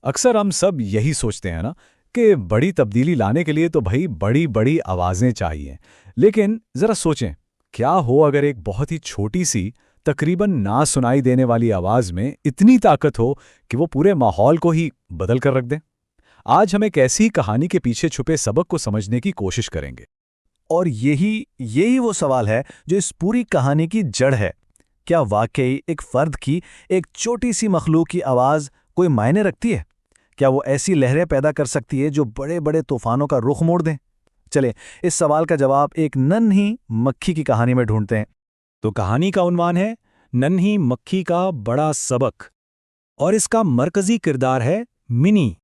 अक्सर हम सब यही सोचते हैं ना कि बड़ी तब्दीली लाने के लिए तो भाई बड़ी बड़ी आवाज़ें चाहिए। लेकिन ज़रा सोचें, क्या हो अगर एक बहुत ही छोटी सी, तकरीबन ना सुनाई देने वाली आवाज़ में इतनी ताकत हो कि वो पूरे माहौल को ही बदल कर रख दे। आज हम एक ऐसी कहानी के पीछे छुपे सबक को समझने की कोशिश करेंगे। और यही यही वो सवाल है जो इस पूरी कहानी की जड़ है। क्या वाकई एक फर्द की एक छोटी सी मखलूक की आवाज़ कोई मायने रखती है? क्या वो ऐसी लहरें पैदा कर सकती है जो बड़े बड़े तूफानों का रुख मोड़ दें? चले इस सवाल का जवाब एक नन्ही मक्खी की कहानी में ढूंढते हैं। तो कहानी का उन्वान है नन्ही मक्खी का बड़ा सबक, और इसका मरकजी किरदार है मिनी,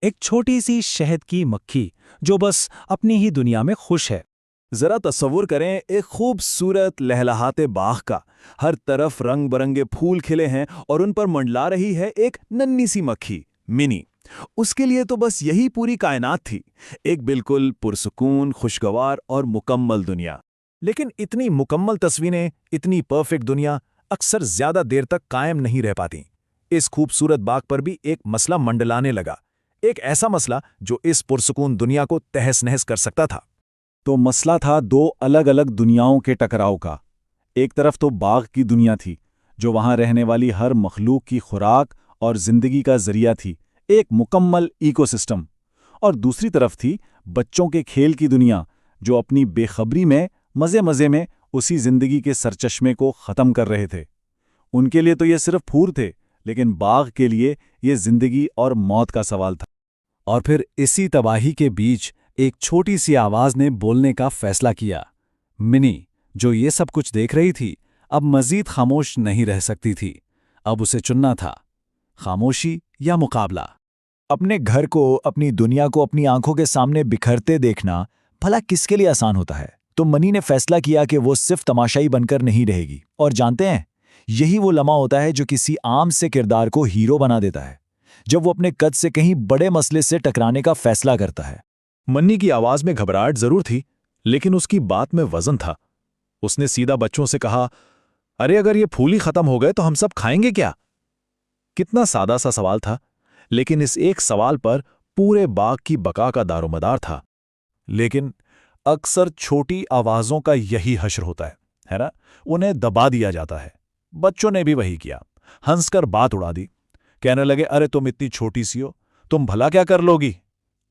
एक छोटी सी शहद की मक्खी जो बस अपनी ही दुनिया में खुश है। जरा तस्वुर करें एक खूबसूरत लहलहाते बाग का। हर तरफ रंग बरंगे फूल खिले हैं और उन पर मंडला रही है एक नन्ही सी मक्खी, मिनी। उसके लिए तो बस यही पूरी कायनात थी, एक बिल्कुल पुरसुकून, खुशगवार और मुकम्मल दुनिया। लेकिन इतनी मुकम्मल तस्वीरें, इतनी परफेक्ट दुनिया अक्सर ज्यादा देर तक कायम नहीं रह पाती। इस खूबसूरत बाग पर भी एक मसला मंडलाने लगा, एक ऐसा मसला जो इस पुरसुकून दुनिया को तहस नहस कर सकता था। तो मसला था दो अलग अलग दुनियाओं के टकराव का। एक तरफ तो बाग की दुनिया थी, जो वहां रहने वाली हर मखलूक की खुराक और जिंदगी का जरिया थी, एक मुकम्मल इकोसिस्टम। और दूसरी तरफ थी बच्चों के खेल की दुनिया, जो अपनी बेखबरी में मज़े मज़े में उसी जिंदगी के सरचश्मे को ख़त्म कर रहे थे। उनके लिए तो ये सिर्फ फूल थे, लेकिन बाग के लिए ये जिंदगी और मौत का सवाल था। और फिर इसी तबाही के बीच एक छोटी सी आवाज़ ने बोलने का फैसला किया। मिनी, जो ये सब कुछ देख रही थी, अब मज़ीद खामोश नहीं रह सकती थी। अब उसे चुनना था, खामोशी या मुकाबला। अपने घर को, अपनी दुनिया को अपनी आंखों के सामने बिखरते देखना भला किसके लिए आसान होता है? तो मनी ने फैसला किया कि वो सिर्फ तमाशाई बनकर नहीं रहेगी। और जानते हैं, यही वो लम्हा होता है जो किसी आम से किरदार को हीरो बना देता है, जब वो अपने कद से कहीं बड़े मसले से टकराने का फैसला करता है। मन्नी की आवाज में घबराहट जरूर थी, लेकिन उसकी बात में वजन था। उसने सीधा बच्चों से कहा, अरे अगर ये फूल ही खत्म हो गए तो हम सब खाएंगे क्या? कितना सादा सा सवाल था, लेकिन इस एक सवाल पर पूरे बाग की बका का दारोमदार था। लेकिन अक्सर छोटी आवाजों का यही हश्र होता है ना? उन्हें दबा दिया जाता है। बच्चों ने भी वही किया, हंसकर बात उड़ा दी। कहने लगे, अरे तुम इतनी छोटी सी हो, तुम भला क्या कर लोगी?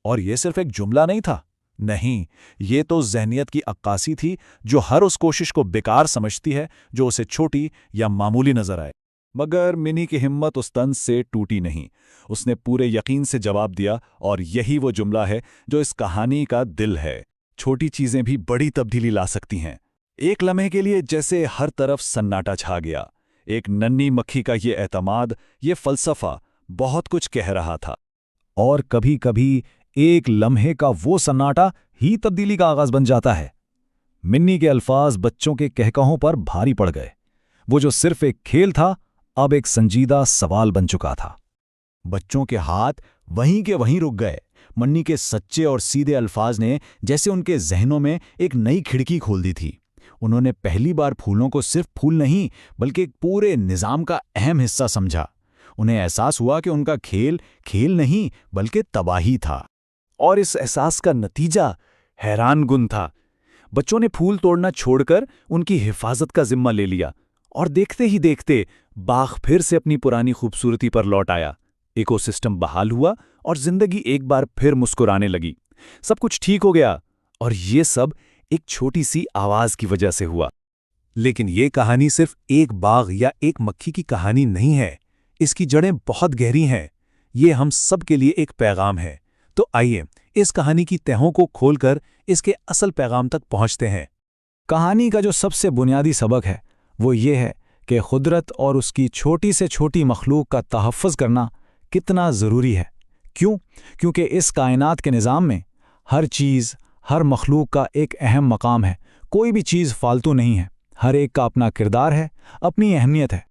और ये सिर्फ एक जुमला नहीं था, नहीं, ये तो ज़हनियत की अक्कासी थी जो हर उस कोशिश को बेकार समझती है जो उसे छोटी या मामूली नजर आए। मगर मिनी की हिम्मत उस तंज से टूटी नहीं। उसने पूरे यकीन से जवाब दिया, और यही वो जुमला है जो इस कहानी का दिल है। छोटी चीजें भी बड़ी तब्दीली ला सकती हैं। एक लम्हे के लिए जैसे हर तरफ सन्नाटा छा गया, एक नन्ही मक्खी का ये एतमाद, ये फलसफा बहुत कुछ कह रहा था। और कभी कभी एक लम्हे का वो सन्नाटा ही तब्दीली का आगाज बन जाता है। मिन्नी के अल्फाज बच्चों के कहकहों पर भारी पड़ गए। वो जो सिर्फ एक खेल था, अब एक संजीदा सवाल बन चुका था। बच्चों के हाथ वहीं के वहीं रुक गए। मन्नी के सच्चे और सीधे अल्फाज ने जैसे उनके जहनों में एक नई खिड़की खोल दी थी। उन्होंने पहली बार फूलों को सिर्फ फूल नहीं, बल्कि एक पूरे निज़ाम का अहम हिस्सा समझा। उन्हें एहसास हुआ कि उनका खेल खेल नहीं, बल्कि तबाही था। और इस एहसास का नतीजा हैरानकुन था। बच्चों ने फूल तोड़ना छोड़कर उनकी हिफाजत का जिम्मा ले लिया, और देखते ही देखते बाग फिर से अपनी पुरानी खूबसूरती पर लौट आया। इकोसिस्टम बहाल हुआ और जिंदगी एक बार फिर मुस्कुराने लगी। सब कुछ ठीक हो गया, और ये सब एक छोटी सी आवाज की वजह से हुआ। लेकिन ये कहानी सिर्फ एक बाग या एक मक्खी की कहानी नहीं है। इसकी जड़ें बहुत गहरी हैं। ये हम सब के लिए एक पैगाम है। तो आइए इस कहानी की तहों को खोलकर इसके असल पैगाम तक पहुंचते हैं। कहानी का जो सबसे बुनियादी सबक है वो ये है कि खुदरत और उसकी छोटी से छोटी मखलूक का तहफ़्फ़ुज़ करना कितना ज़रूरी है। क्यों? क्योंकि इस कायनात के निज़ाम में हर चीज़, हर मखलूक का एक अहम मकाम है। कोई भी चीज़ फालतू नहीं है। हर एक का अपना किरदार है, अपनी अहमियत है।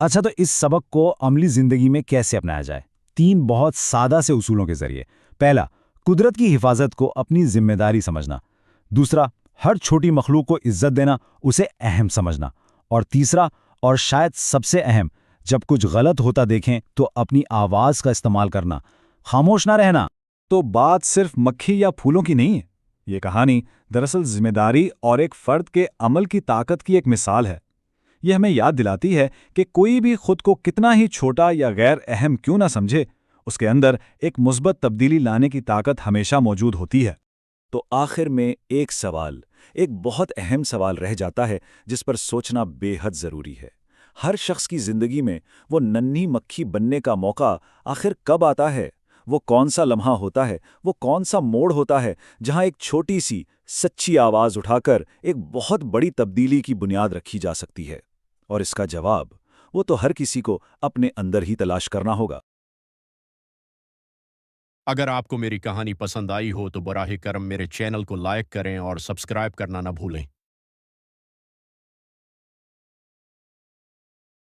अच्छा, तो इस सबक को अमली ज़िंदगी में कैसे अपनाया जाए? 3 बहुत सादा से उसूलों के ज़रिए। पहला, कुदरत की हिफाजत को अपनी जिम्मेदारी समझना। दूसरा, हर छोटी मखलूक को इज्जत देना, उसे अहम समझना। और तीसरा, और शायद सबसे अहम, जब कुछ गलत होता देखें तो अपनी आवाज का इस्तेमाल करना, खामोश ना रहना। तो बात सिर्फ मक्खी या फूलों की नहीं है। ये कहानी दरअसल जिम्मेदारी और एक फर्द के अमल की ताकत की एक मिसाल है। यह हमें याद दिलाती है कि कोई भी खुद को कितना ही छोटा या गैर अहम क्यों ना समझे, उसके अंदर एक मुस्बत तब्दीली लाने की ताकत हमेशा मौजूद होती है। तो आखिर में एक सवाल, एक बहुत अहम सवाल रह जाता है जिस पर सोचना बेहद ज़रूरी है। हर शख्स की ज़िंदगी में वो नन्ही मक्खी बनने का मौका आखिर कब आता है? वो कौन सा लम्हा होता है, वो कौन सा मोड़ होता है जहां एक छोटी सी सच्ची आवाज़ उठाकर एक बहुत बड़ी तब्दीली की बुनियाद रखी जा सकती है? और इसका जवाब वो तो हर किसी को अपने अंदर ही तलाश करना होगा। अगर आपको मेरी कहानी पसंद आई हो तो बराह करम मेरे चैनल को लाइक करें और सब्सक्राइब करना ना भूलें।